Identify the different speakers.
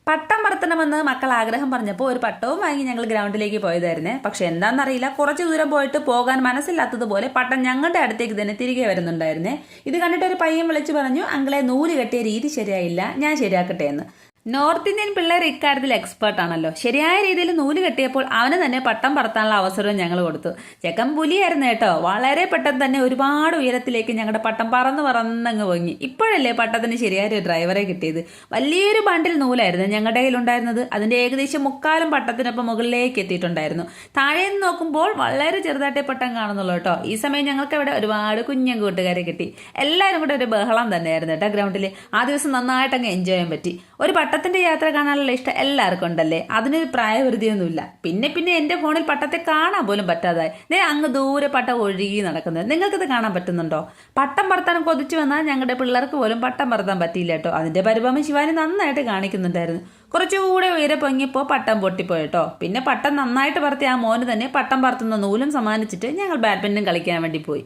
Speaker 1: പട്ടം പറത്തണമെന്ന് മക്കൾ ആഗ്രഹം പറഞ്ഞപ്പോൾ ഒരു പട്ടവും വാങ്ങി ഞങ്ങൾ ഗ്രൗണ്ടിലേക്ക് പോയതായിരുന്നേ. പക്ഷെ എന്താണെന്നറിയില്ല, കുറച്ച് ദൂരം പോയിട്ട് പോകാൻ മനസ്സില്ലാത്തതുപോലെ പട്ടം ഞങ്ങളുടെ അടുത്തേക്ക് തന്നെ തിരികെ വരുന്നുണ്ടായിരുന്നേ. ഇത് കണ്ടിട്ട് ഒരു പയ്യൻ വിളിച്ചു പറഞ്ഞു, അങ്കിളെ നൂല് കെട്ടിയ രീതി ശരിയായില്ല, ഞാൻ ശരിയാക്കട്ടെ എന്ന്. നോർത്ത് ഇന്ത്യൻ പിള്ളേർ ഇക്കാര്യത്തിൽ എക്സ്പേർട്ട് ആണല്ലോ. ശരിയായ രീതിയിൽ നൂല് കെട്ടിയപ്പോൾ അവന് തന്നെ പട്ടം പറത്താനുള്ള അവസരവും ഞങ്ങൾ കൊടുത്തു. ചെക്കൻ പുലിയായിരുന്നു കേട്ടോ. വളരെ പെട്ടെന്ന് തന്നെ ഒരുപാട് ഉയരത്തിലേക്ക് ഞങ്ങളുടെ പട്ടം പറന്നങ്ങ് പൊങ്ങി. ഇപ്പോഴല്ലേ പട്ടത്തിന് ശരിയായ ഒരു ഡ്രൈവറെ കിട്ടിയത്. വലിയൊരു ബണ്ടിൽ നൂലായിരുന്നു ഞങ്ങളുടെ കയ്യിലുണ്ടായിരുന്നത്. അതിന്റെ ഏകദേശം മുക്കാലും പട്ടത്തിനൊപ്പം മുകളിലേക്ക് എത്തിയിട്ടുണ്ടായിരുന്നു. താഴെ നിന്ന് നോക്കുമ്പോൾ വളരെ ചെറുതായിട്ടേ പട്ടം കാണുന്നുള്ളൂ കേട്ടോ. ഈ സമയം ഞങ്ങൾക്ക് ഇവിടെ ഒരുപാട് കുഞ്ഞൻ കൂട്ടുകാരെ കിട്ടി. എല്ലാവരും കൂടെ ഒരു ബഹളം തന്നെയായിരുന്നു കേട്ടോ ഗ്രൗണ്ടിൽ. ആ ദിവസം നന്നായിട്ടങ്ങ് എൻജോയ് ചെയ്യാൻ പറ്റി. ഒരു പട്ടത്തിന്റെ യാത്ര കാണാനുള്ള ഇഷ്ടം എല്ലാവർക്കും ഉണ്ടല്ലേ. അതിനൊരു പ്രായപരിധിയൊന്നുമില്ല. പിന്നെ എന്റെ ഫോണിൽ പട്ടത്തെ കാണാൻ പോലും പറ്റാതായി. അങ്ങ് ദൂരെ പട്ടം ഒഴുകി നടക്കുന്നത്. നിങ്ങൾക്കിത് കാണാൻ പറ്റുന്നുണ്ടോ? പട്ടം പറത്താൻ കൊതിച്ചു വന്നാൽ ഞങ്ങളുടെ പിള്ളേർക്ക് പോലും പട്ടം പറത്താൻ പറ്റിയില്ല കേട്ടോ. അതിന്റെ പരിഭ്രമം ശിവാനി നന്നായിട്ട് കാണിക്കുന്നുണ്ടായിരുന്നു. കുറച്ചുകൂടെ ഉയരെ പൊങ്ങിയപ്പോൾ പട്ടം പൊട്ടിപ്പോയിട്ടോ. പിന്നെ പട്ടം നന്നായിട്ട് പറത്തി ആ മോന് തന്നെ പട്ടം പറത്തുന്ന നൂലും സമ്മാനിച്ചിട്ട് ഞങ്ങൾ ബാഡ്മിന്റൺ കളിക്കാൻ വേണ്ടി പോയി.